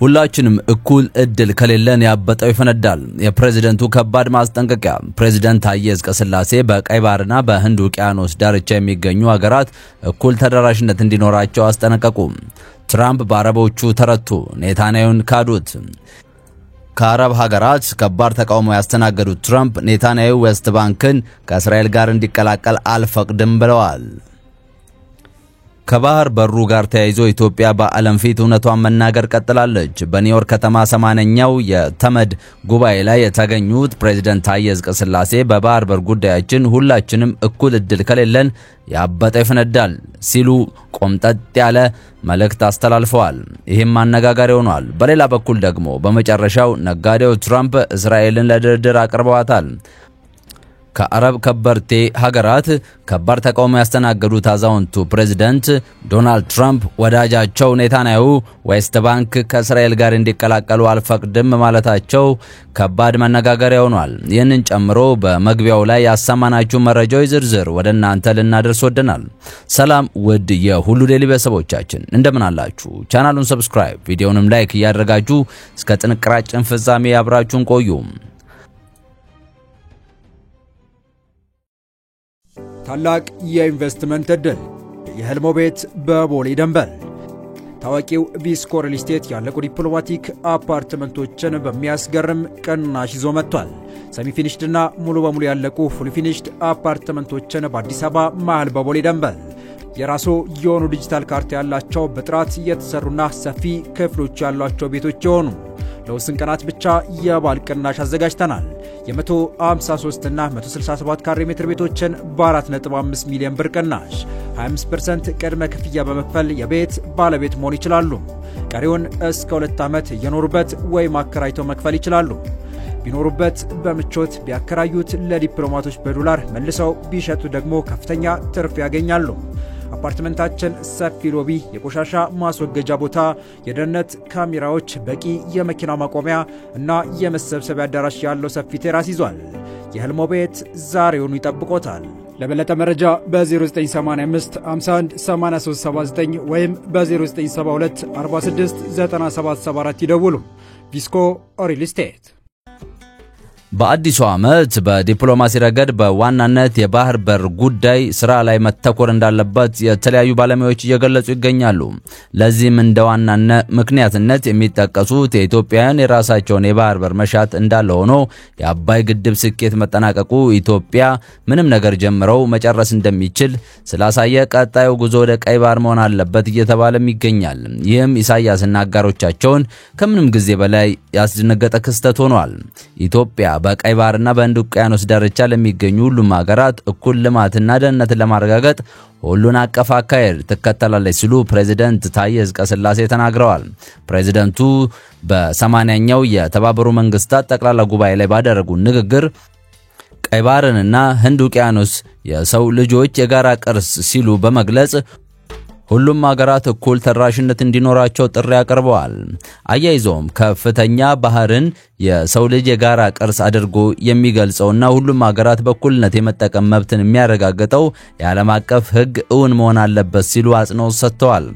ሁላችንም እኩል እድል ከሌለን ያበጠው ይፈነዳል። የፕሬዝዳንቱ ከባድ ማስጠንቀቂያ። ፕሬዝዳንት ታዬ አጽቀሥላሴ በቀይ ባህርና በህንድ ውቅያኖስ ዳርቻ የሚገኙ ሀገራት እኩል ተደራሽነት እንዲኖራቸው አስጠነቀቁ። ትራምፕ በአረቦቹ ተረቱ፣ ኔታንያሁን ካዱት። ከአረብ ሀገራት ከባድ ተቃውሞ ያስተናገዱት ትራምፕ ኔታንያሁ ዌስት ባንክን ከእስራኤል ጋር እንዲቀላቀል አልፈቅድም ብለዋል። ከባህር በሩ ጋር ተያይዞ ኢትዮጵያ በዓለም ፊት እውነቷን መናገር ቀጥላለች። በኒውዮርክ ከተማ 80ኛው የተመድ ጉባኤ ላይ የተገኙት ፕሬዝዳንት ታዬ አጽቀሥላሴ በባህር በር ጉዳያችን ሁላችንም እኩል እድል ከሌለን ያበጠ ይፈነዳል ሲሉ ቆምጠጥ ያለ መልእክት አስተላልፈዋል። ይህም አነጋጋሪ ሆኗል። በሌላ በኩል ደግሞ በመጨረሻው ነጋዴው ትራምፕ እስራኤልን ለድርድር አቅርበዋታል። ከአረብ ከበርቴ ሀገራት ከባድ ተቃውሞ ያስተናገዱት አዛውንቱ ፕሬዝዳንት ዶናልድ ትራምፕ ወዳጃቸው ኔታንያሁ ዌስት ባንክ ከእስራኤል ጋር እንዲቀላቀሉ አልፈቅድም ማለታቸው ከባድ መነጋገሪያ ሆኗል። ይህንን ጨምሮ በመግቢያው ላይ ያሰማናችሁ መረጃዎች ዝርዝር ወደ እናንተ ልናደርስ ወደናል። ሰላም ውድ የሁሉ ዴይሊ ቤተሰቦቻችን እንደምን አላችሁ? ቻናሉን ሰብስክራይብ፣ ቪዲዮንም ላይክ እያደረጋችሁ እስከ ጥንቅራችን ፍጻሜ አብራችሁን ቆዩ። ታላቅ የኢንቨስትመንት እድል የህልሞ ቤት በቦሌ ደንበል። ታዋቂው ቪስኮ ሪል ስቴት ያለቁ ዲፕሎማቲክ አፓርትመንቶችን በሚያስገርም ቅናሽ ይዞ መጥቷል። ሰሚ ፊኒሽድና ሙሉ በሙሉ ያለቁ ፉል ፊኒሽድ አፓርትመንቶችን በአዲስ አበባ መሃል በቦሌ ደንበል የራሱ የሆኑ ዲጂታል ካርታ ያላቸው በጥራት የተሰሩና ሰፊ ክፍሎች ያሏቸው ቤቶች የሆኑ ለውስን ቀናት ብቻ የባል ቅናሽ አዘጋጅተናል። የ153 እና 167 ካሬ ሜትር ቤቶችን በ4.5 ሚሊዮን ብር ቅናሽ 25% ቅድመ ክፍያ በመክፈል የቤት ባለቤት መሆን ይችላሉ። ቀሪውን እስከ 2 ዓመት እየኖሩበት ወይም አከራይተው መክፈል ይችላሉ። ቢኖሩበት በምቾት ቢያከራዩት ለዲፕሎማቶች በዶላር መልሰው ቢሸጡ ደግሞ ከፍተኛ ትርፍ ያገኛሉ። አፓርትመንታችን ሰፊ ሎቢ፣ የቆሻሻ ማስወገጃ ቦታ፣ የደህንነት ካሜራዎች፣ በቂ የመኪና ማቆሚያ እና የመሰብሰቢያ አዳራሽ ያለው ሰፊ ቴራስ ይዟል። የህልሞ ቤት ዛሬውኑ ይጠብቆታል። ለበለጠ መረጃ በ0985 51 8379 ወይም በ0972 46 9774 ይደውሉ። ቪስኮ ሪል ስቴት። በአዲሱ ዓመት በዲፕሎማሲ ረገድ በዋናነት የባህር በር ጉዳይ ስራ ላይ መተኮር እንዳለበት የተለያዩ ባለሙያዎች እየገለጹ ይገኛሉ። ለዚህም እንደ ዋናነት ምክንያትነት የሚጠቀሱት የኢትዮጵያውያን የራሳቸውን የባህር በር መሻት እንዳለ ሆኖ የአባይ ግድብ ስኬት መጠናቀቁ ኢትዮጵያ ምንም ነገር ጀምረው መጨረስ እንደሚችል ስላሳየ ቀጣዩ ጉዞ ወደ ቀይ ባህር መሆን አለበት እየተባለም ይገኛል። ይህም ኢሳያስና አጋሮቻቸውን ከምንም ጊዜ በላይ ያስደነገጠ ክስተት ሆኗል። ኢትዮጵያ በቀይ ባህርና በህንድ ውቅያኖስ ዳርቻ ለሚገኙ ሁሉም ሀገራት እኩል ልማትና ደህንነትን ለማረጋገጥ ሁሉን አቀፍ አካሄድ ትከተላለች ሲሉ ፕሬዝዳንት ታዬ አጽቀሥላሴ ተናግረዋል። ፕሬዝዳንቱ በ80ኛው የተባበሩት መንግስታት ጠቅላላ ጉባኤ ላይ ባደረጉት ንግግር ቀይ ባህርንና ህንድ ውቅያኖስ የሰው ልጆች የጋራ ቅርስ ሲሉ በመግለጽ ሁሉም ሀገራት እኩል ተደራሽነት እንዲኖራቸው ጥሪ አቀርበዋል። አያይዘውም ከፍተኛ ባህርን የሰው ልጅ የጋራ ቅርስ አድርጎ የሚገልጸውና ሁሉም ሀገራት በእኩልነት የመጠቀም መብትን የሚያረጋግጠው የዓለም አቀፍ ህግ እውን መሆን አለበት ሲሉ አጽንኦት ሰጥተዋል።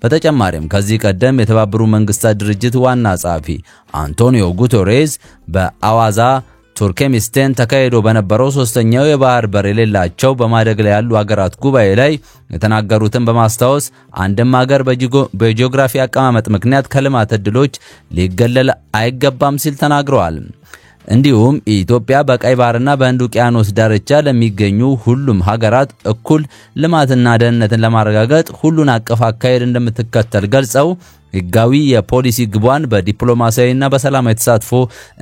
በተጨማሪም ከዚህ ቀደም የተባበሩት መንግስታት ድርጅት ዋና ጸሐፊ አንቶኒዮ ጉተሬዝ በአዋዛ ቱርክሜኒስታን ተካሂዶ በነበረው ሶስተኛው የባህር በር የሌላቸው በማደግ ላይ ያሉ ሀገራት ጉባኤ ላይ የተናገሩትን በማስታወስ አንድም ሀገር በጂኦግራፊ አቀማመጥ ምክንያት ከልማት እድሎች ሊገለል አይገባም ሲል ተናግረዋል። እንዲሁም ኢትዮጵያ በቀይ ባህርና በህንድ ውቅያኖስ ዳርቻ ለሚገኙ ሁሉም ሀገራት እኩል ልማትና ደህንነትን ለማረጋገጥ ሁሉን አቀፍ አካሄድ እንደምትከተል ገልጸው ህጋዊ የፖሊሲ ግቧን በዲፕሎማሲያዊና በሰላማዊ ተሳትፎ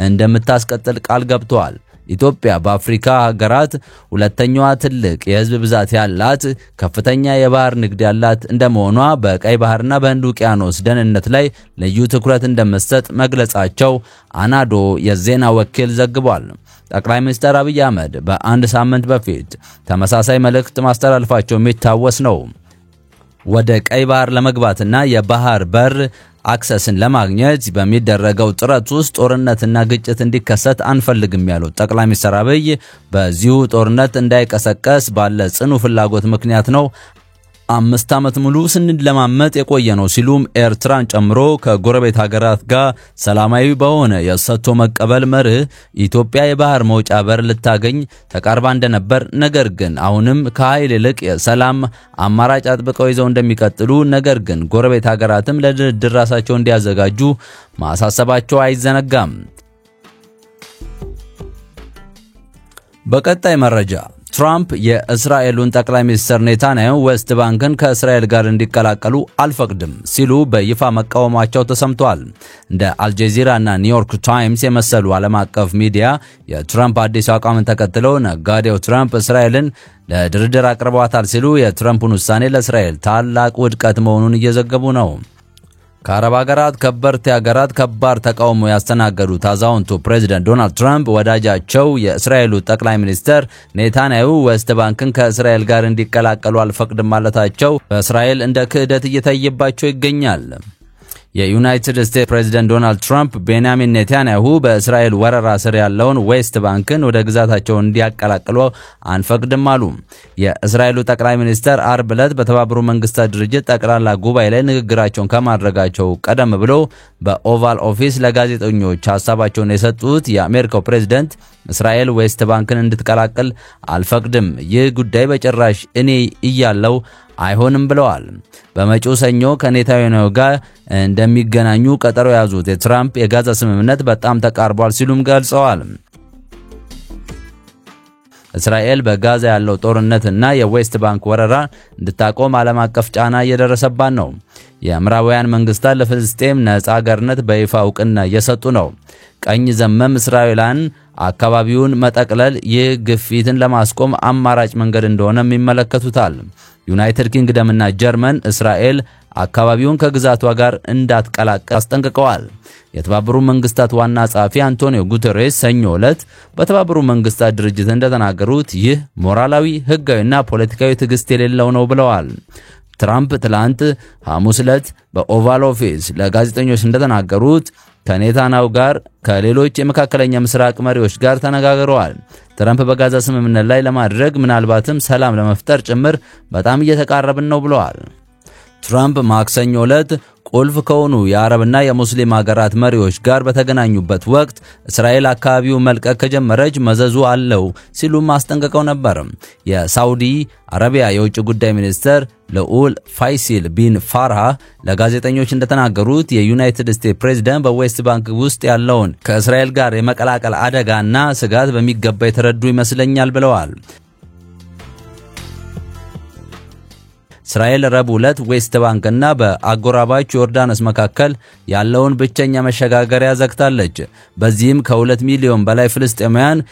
እንደምታስቀጥል ቃል ገብተዋል። ኢትዮጵያ በአፍሪካ ሀገራት ሁለተኛዋ ትልቅ የህዝብ ብዛት ያላት ከፍተኛ የባህር ንግድ ያላት እንደመሆኗ በቀይ ባህርና በህንድ ውቅያኖስ ደህንነት ላይ ልዩ ትኩረት እንደምትሰጥ መግለጻቸው አናዶ የዜና ወኪል ዘግቧል። ጠቅላይ ሚኒስትር አብይ አህመድ በአንድ ሳምንት በፊት ተመሳሳይ መልእክት ማስተላለፋቸው የሚታወስ ነው። ወደ ቀይ ባህር ለመግባትና የባህር በር አክሰስን ለማግኘት በሚደረገው ጥረት ውስጥ ጦርነትና ግጭት እንዲከሰት አንፈልግም ያሉት ጠቅላይ ሚኒስትር አብይ በዚሁ ጦርነት እንዳይቀሰቀስ ባለ ጽኑ ፍላጎት ምክንያት ነው 5 ዓመት ሙሉ ስንለማመጥ የቆየ ነው ሲሉም ኤርትራን ጨምሮ ከጎረቤት ሀገራት ጋር ሰላማዊ በሆነ የሰጥቶ መቀበል መርህ ኢትዮጵያ የባህር መውጫ በር ልታገኝ ተቃርባ እንደነበር፣ ነገር ግን አሁንም ከኃይል ይልቅ የሰላም አማራጭ አጥብቀው ይዘው እንደሚቀጥሉ፣ ነገር ግን ጎረቤት ሀገራትም ለድርድር ራሳቸው እንዲያዘጋጁ ማሳሰባቸው አይዘነጋም። በቀጣይ መረጃ ትራምፕ የእስራኤሉን ጠቅላይ ሚኒስትር ኔታንያሁ ዌስት ባንክን ከእስራኤል ጋር እንዲቀላቀሉ አልፈቅድም ሲሉ በይፋ መቃወማቸው ተሰምቷል። እንደ አልጀዚራ እና ኒውዮርክ ታይምስ የመሰሉ ዓለም አቀፍ ሚዲያ የትራምፕ አዲስ አቋምን ተከትለው ነጋዴው ትራምፕ እስራኤልን ለድርድር አቅርበዋታል ሲሉ የትራምፕን ውሳኔ ለእስራኤል ታላቅ ውድቀት መሆኑን እየዘገቡ ነው። ከአረብ ሀገራት ከበርቴ ሀገራት ከባድ ተቃውሞ ያስተናገዱት አዛውንቱ ፕሬዝዳንት ዶናልድ ትራምፕ ወዳጃቸው የእስራኤሉ ጠቅላይ ሚኒስትር ኔታንያሁ ዌስት ባንክን ከእስራኤል ጋር እንዲቀላቀሉ አልፈቅድም ማለታቸው በእስራኤል እንደ ክህደት እየታየባቸው ይገኛል። የዩናይትድ ስቴትስ ፕሬዝዳንት ዶናልድ ትራምፕ ቤንያሚን ኔታንያሁ በእስራኤል ወረራ ስር ያለውን ዌስት ባንክን ወደ ግዛታቸው እንዲያቀላቅሉ አንፈቅድም አሉ። የእስራኤሉ ጠቅላይ ሚኒስትር አርብ ዕለት በተባበሩት መንግስታት ድርጅት ጠቅላላ ጉባኤ ላይ ንግግራቸውን ከማድረጋቸው ቀደም ብሎ በኦቫል ኦፊስ ለጋዜጠኞች ሐሳባቸውን የሰጡት የአሜሪካው ፕሬዝዳንት እስራኤል ዌስት ባንክን እንድትቀላቀል አልፈቅድም፣ ይህ ጉዳይ በጭራሽ እኔ እያለው አይሆንም ብለዋል። በመጪው ሰኞ ከኔታንያሁ ጋር እንደሚገናኙ ቀጠሮ ያዙት የትራምፕ የጋዛ ስምምነት በጣም ተቃርቧል ሲሉም ገልጸዋል። እስራኤል በጋዛ ያለው ጦርነትና የዌስት ባንክ ወረራ እንድታቆም ዓለም አቀፍ ጫና እየደረሰባት ነው። የምዕራባውያን መንግስታት ለፍልስጤም ነፃ አገርነት በይፋ እውቅና እየሰጡ ነው። ቀኝ ዘመም እስራኤላን አካባቢውን መጠቅለል ይህ ግፊትን ለማስቆም አማራጭ መንገድ እንደሆነም ይመለከቱታል። ዩናይትድ ኪንግደም እና ጀርመን እስራኤል አካባቢውን ከግዛቷ ጋር እንዳትቀላቀል አስጠንቅቀዋል። የተባበሩት መንግስታት ዋና ጸሐፊ አንቶኒዮ ጉተሬስ ሰኞ ዕለት በተባበሩት መንግስታት ድርጅት እንደተናገሩት ይህ ሞራላዊ፣ ህጋዊና ፖለቲካዊ ትዕግስት የሌለው ነው ብለዋል። ትራምፕ ትላንት ሐሙስ ዕለት በኦቫል ኦፊስ ለጋዜጠኞች እንደተናገሩት ከኔታንያሁ ጋር ከሌሎች የመካከለኛ ምስራቅ መሪዎች ጋር ተነጋግረዋል። ትራምፕ በጋዛ ስምምነት ላይ ለማድረግ ምናልባትም ሰላም ለመፍጠር ጭምር በጣም እየተቃረብን ነው ብለዋል። ትራምፕ ማክሰኞ ዕለት ቁልፍ ከሆኑ የአረብና የሙስሊም ሀገራት መሪዎች ጋር በተገናኙበት ወቅት እስራኤል አካባቢው መልቀቅ ከጀመረች መዘዙ አለው ሲሉም አስጠንቅቀው ነበር። የሳውዲ አረቢያ የውጭ ጉዳይ ሚኒስትር ልዑል ፋይሲል ቢን ፋርሃ ለጋዜጠኞች እንደተናገሩት የዩናይትድ ስቴትስ ፕሬዝዳንት በዌስት ባንክ ውስጥ ያለውን ከእስራኤል ጋር የመቀላቀል አደጋና ስጋት በሚገባ የተረዱ ይመስለኛል ብለዋል። እስራኤል ረቡዕ ዕለት ዌስት ባንክና በአጎራባች ዮርዳኖስ መካከል ያለውን ብቸኛ መሸጋገሪያ ዘግታለች። በዚህም ከ2 ሚሊዮን በላይ ፍልስጤማውያን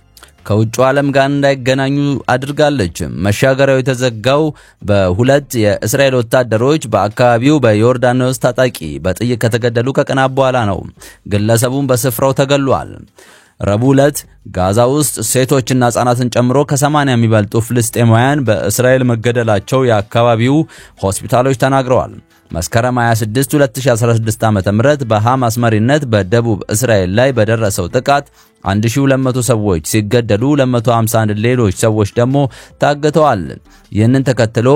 ከውጭ ዓለም ጋር እንዳይገናኙ አድርጋለች። መሻገሪያው የተዘጋው በሁለት የእስራኤል ወታደሮች በአካባቢው በዮርዳኖስ ታጣቂ በጥይት ከተገደሉ ከቀናት በኋላ ነው። ግለሰቡም በስፍራው ተገሏል። ረቡዕ ዕለት ጋዛ ውስጥ ሴቶችና ሕፃናትን ጨምሮ ከ80 የሚበልጡ ፍልስጤማውያን በእስራኤል መገደላቸው የአካባቢው ሆስፒታሎች ተናግረዋል። መስከረም 26 2016 ዓ.ም በሐማስ መሪነት በደቡብ እስራኤል ላይ በደረሰው ጥቃት 1200 ሰዎች ሲገደሉ 251 ሌሎች ሰዎች ደግሞ ታግተዋል። ይህንን ተከትሎ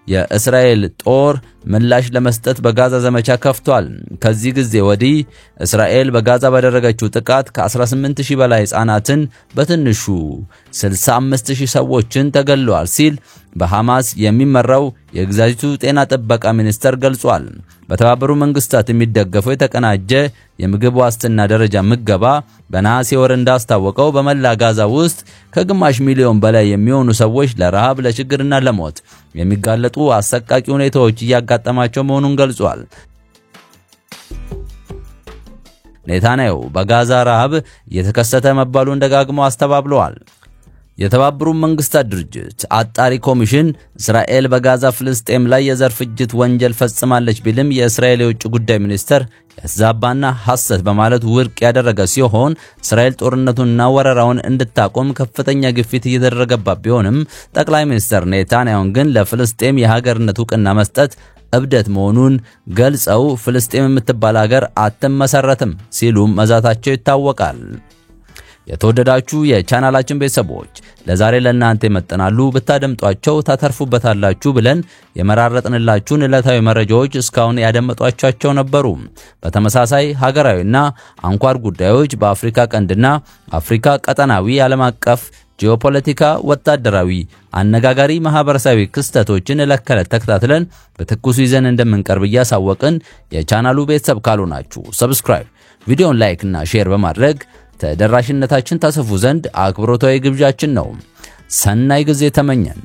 የእስራኤል ጦር ምላሽ ለመስጠት በጋዛ ዘመቻ ከፍቷል። ከዚህ ጊዜ ወዲህ እስራኤል በጋዛ ባደረገችው ጥቃት ከ18000 በላይ ሕፃናትን በትንሹ 65000 ሰዎችን ተገድለዋል ሲል በሐማስ የሚመራው የግዛቲቱ ጤና ጥበቃ ሚኒስቴር ገልጿል። በተባበሩት መንግስታት የሚደገፈው የተቀናጀ የምግብ ዋስትና ደረጃ ምገባ በነሐሴ ወር እንዳስታወቀው በመላ ጋዛ ውስጥ ከግማሽ ሚሊዮን በላይ የሚሆኑ ሰዎች ለረሃብ፣ ለችግርና ለሞት የሚጋለጡ አሰቃቂ ሁኔታዎች እያጋጠማቸው መሆኑን ገልጿል። ኔታንያሁ በጋዛ ረሃብ እየተከሰተ መባሉን ደጋግመው አስተባብለዋል። የተባበሩት መንግስታት ድርጅት አጣሪ ኮሚሽን እስራኤል በጋዛ ፍልስጤም ላይ የዘር ፍጅት ወንጀል ፈጽማለች ቢልም የእስራኤል የውጭ ጉዳይ ሚኒስትር ያዛባና ሐሰት በማለት ውድቅ ያደረገ ሲሆን እስራኤል ጦርነቱንና ወረራውን እንድታቆም ከፍተኛ ግፊት እየተደረገባት ቢሆንም ጠቅላይ ሚኒስትር ኔታንያሁ ግን ለፍልስጤም የሀገርነት ዕውቅና መስጠት እብደት መሆኑን ገልጸው ፍልስጤም የምትባል ሀገር አትመሰረትም ሲሉ መዛታቸው ይታወቃል። የተወደዳችሁ የቻናላችን ቤተሰቦች ለዛሬ ለእናንተ ይመጥናሉ ብታደምጧቸው ታተርፉበታላችሁ ብለን የመራረጥንላችሁን ዕለታዊ መረጃዎች እስካሁን ያደመጧቸው ነበሩ። በተመሳሳይ ሀገራዊና አንኳር ጉዳዮች በአፍሪካ ቀንድና አፍሪካ ቀጠናዊ ዓለም አቀፍ ጂኦፖለቲካ፣ ወታደራዊ፣ አነጋጋሪ ማህበረሰባዊ ክስተቶችን ለከለት ተከታትለን በትኩሱ ይዘን እንደምንቀርብ ያሳወቅን የቻናሉ ቤተሰብ ካልሆናችሁ ሰብስክራይብ፣ ቪዲዮን ላይክ እና ሼር በማድረግ ተደራሽነታችን ታሰፉ ዘንድ አክብሮታዊ ግብዣችን ነው። ሰናይ ጊዜ ተመኘን።